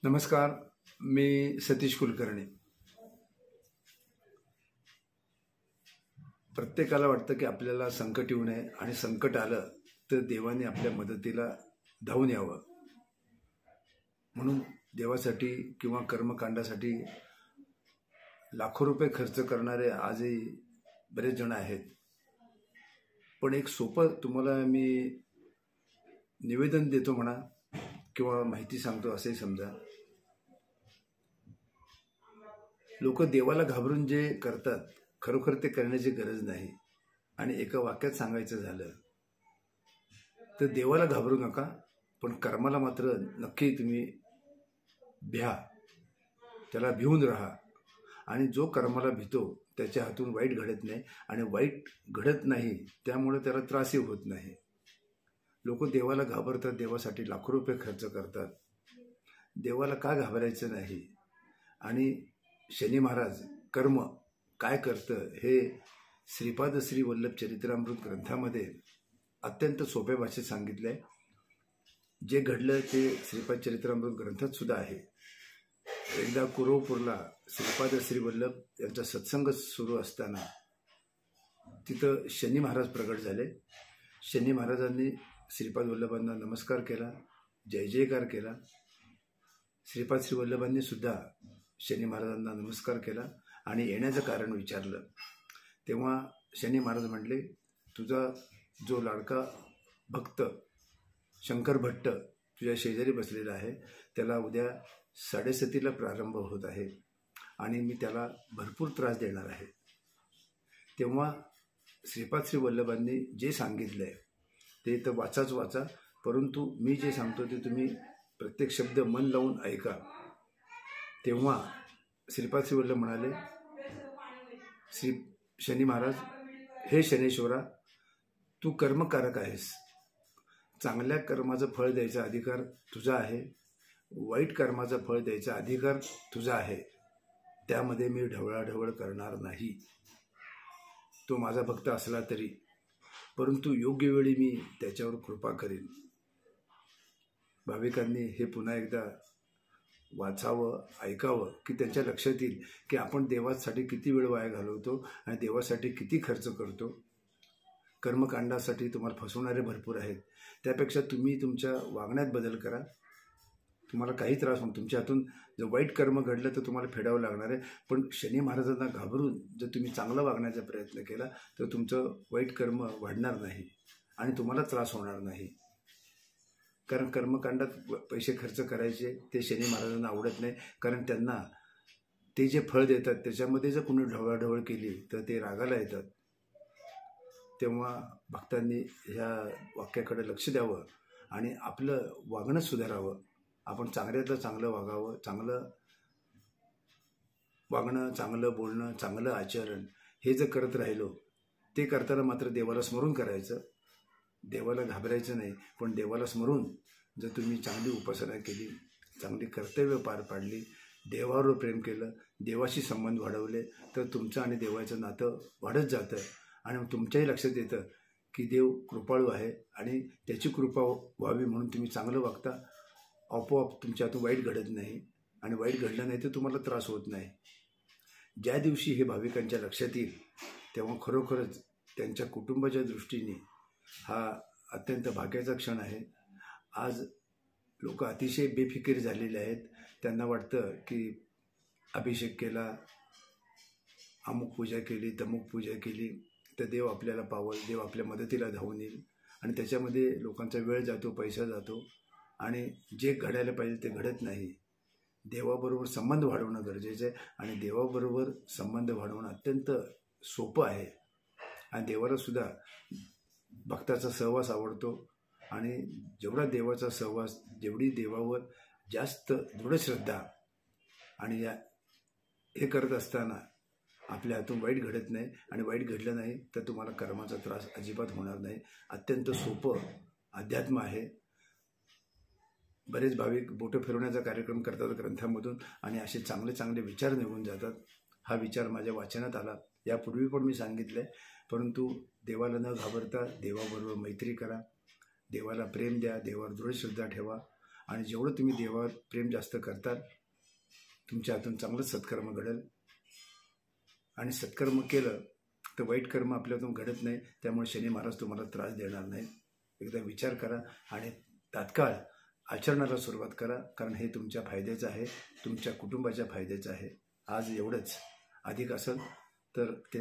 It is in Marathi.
नमस्कार, मी सतीश कुलकर्णी. प्रत्येकाला वाटतं की आपल्याला संकट येऊ नये आणि संकट आलं तर देवाने आपल्या मदतीला धावून यावं. म्हणून देवासाठी किंवा कर्मकांडासाठी लाखो रुपये खर्च करणारे आजही बरेच जण आहेत. पण एक सोपं तुम्हाला मी निवेदन देतो म्हणा किंवा माहिती सांगतो असंही समजा. लोक देवाला घाबरून जे करतात खरोखर ते करण्याची गरज नाही. आणि एका वाक्यात सांगायचं झालं तर देवाला घाबरू नका, पण कर्माला मात्र नक्की तुम्ही भ्या, त्याला भिवून राहा. आणि जो कर्माला भितो त्याच्या हातून वाईट घडत नाही, आणि वाईट घडत नाही त्यामुळे त्याला त्रासही होत नाही. लोक देवाला घाबरतात, देवासाठी लाखो रुपये खर्च करतात. देवाला का घाबरायचं नाही? आणि शनी महाराज कर्म काय करतं हे श्रीपाद श्री वल्लभ चरित्रामृत ग्रंथामध्ये अत्यंत सोप्या भाषेत सांगितलं आहे. जे घडलं ते श्रीपाद चरित्रामृत ग्रंथात सुद्धा आहे. एकदा कुरवपूरला श्रीपाद श्री वल्लभ यांचा सत्संग सुरू असताना तिथं शनी महाराज प्रगट झाले. शनी महाराजांनी श्रीपाद वल्लभांना नमस्कार केला, जय जयकार केला. श्रीपाद श्री वल्लभांनी सुद्धा शनी महाराजांना नमस्कार केला आणि येण्याचं कारण विचारलं. तेव्हा शनी महाराज म्हटले, तुझा जो लाडका भक्त शंकर भट्ट तुझ्या शेजारी बसलेला आहे त्याला उद्या 7:30ला प्रारंभ होत आहे आणि मी त्याला भरपूर त्रास देणार आहे. तेव्हा श्रीपाद श्री वल्लभांनी जे सांगितलं आहे ते तर वाचा, परंतु मी जे सांगतो ते तुम्ही प्रत्येक शब्द मन लावून ऐका. तेव्हा श्रीपाद श्री वल्लभ म्हणाले, श्री शनी महाराज, हे शनेश्वरा, तू कर्मकारक आहेस. चांगल्या कर्माचं फळ द्यायचा अधिकार तुझा आहे, वाईट कर्माचं फळ द्यायचा अधिकार तुझा आहे. त्यामध्ये मी ढवळाढवळ करणार नाही. तो माझा भक्त असला तरी, परंतु योग्य वेळी मी त्याच्यावर कृपा करीन. भाविकांनी हे पुन्हा एकदा वाचावं, ऐकावं, की त्यांच्या लक्षात येईल की आपण देवासाठी किती वेळ वाया घालवतो आणि देवासाठी किती खर्च करतो. कर्मकांडासाठी तुम्हाला फसवणारे भरपूर आहेत. त्यापेक्षा तुम्ही तुमच्या वागण्यात बदल करा. तुम्हाला काही त्रास होईल. तुमच्या हातून जर वाईट कर्म घडलं तर तुम्हाला फेडावं लागणार आहे. पण शनी महाराजांना घाबरून जर तुम्ही चांगला वागण्याचा प्रयत्न केला तर तुमचं वाईट कर्म वाढणार नाही आणि तुम्हाला त्रास होणार नाही. कारण कर्मकांडात पैसे खर्च करायचे ते शनी महाराजांना आवडत नाही. कारण त्यांना ते जे फळ देतात त्याच्यामध्ये जर कोणी ढवळाढवळ केली तर ते रागाला येतात. तेव्हा भक्तांनी ह्या वाक्याकडे लक्ष द्यावं आणि आपलं वागणं सुधारावं. आपण चांगल्यातलं चांगलं वागावं. चांगलं वागणं, चांगलं बोलणं, चांगलं आचरण हे जर करत राहिलो, ते करताना मात्र देवाला स्मरून करायचं. देवाला घाबरायचं नाही, पण देवाला स्मरून जर तुम्ही चांगली उपासना केली, चांगली कर्तव्य पार पाडली, देवावर प्रेम केलं, देवाशी संबंध वाढवले तर तुमचं आणि देवाचं नातं वाढत जातं. आणि तुमच्याही लक्षात येतं की देव कृपाळू आहे आणि त्याची कृपा व्हावी म्हणून तुम्ही चांगलं वागता. आपोआप तुमच्या हातून वाईट घडत नाही आणि वाईट घडलं नाही तर तुम्हाला त्रास होत नाही. ज्या दिवशी हे भाविकांच्या लक्षात येईल तेव्हा खरोखरच त्यांच्या कुटुंबाच्या दृष्टीने हा अत्यंत भाग्याचा क्षण आहे. आज लोक अतिशय बेफिकीर झालेले आहेत. त्यांना वाटतं की अभिषेक केला, अमुक पूजा केली, तमुक पूजा केली तर देव आपल्याला पावल, देव आपल्या मदतीला धावून येईल. आणि त्याच्यामध्ये लोकांचा वेळ जातो, पैसा जातो आणि जे घडायला पाहिजे ते घडत नाही. देवाबरोबर संबंध वाढवणं गरजेचं आहे आणि देवाबरोबर संबंध वाढवणं अत्यंत सोपं आहे. आणि देवाला सुद्धा भक्ताचा सहवास आवडतो. आणि जेवढा देवाचा सहवास, जेवढी देवावर जास्त दृढ श्रद्धा, आणि हे करत असताना आपल्या हातून वाईट घडत नाही आणि वाईट घडलं नाही तर तुम्हाला कर्माचा त्रास अजिबात होणार नाही. अत्यंत सोपं अध्यात्म आहे. बरेच भाविक बोटं फिरवण्याचा कार्यक्रम करतात ग्रंथामधून आणि असे चांगले चांगले विचार निघून जातात. हा विचार माझ्या वाचनात आला. यापूर्वी पण मी सांगितलं आहे. परंतु देवाला न घाबरता देवाबरोबर मैत्री करा, देवाला प्रेम द्या, देवावर दृढ श्रद्धा ठेवा आणि जेवढं तुम्ही देवावर प्रेम जास्त करताल तुमच्या हातून चांगलं सत्कर्म घडेल. आणि सत्कर्म केलं तर वाईट कर्म आपल्यातून घडत नाही. त्यामुळे शनी महाराज तुम्हाला त्रास देणार नाहीत. एकदा विचार करा आणि तात्काळ आचरणाला सुरुवात करा, कारण हे तुमच्या फायद्याचं आहे, तुमच्या कुटुंबाच्या फायद्याचं आहे. आज एवढंच. अधिक असेल तर ते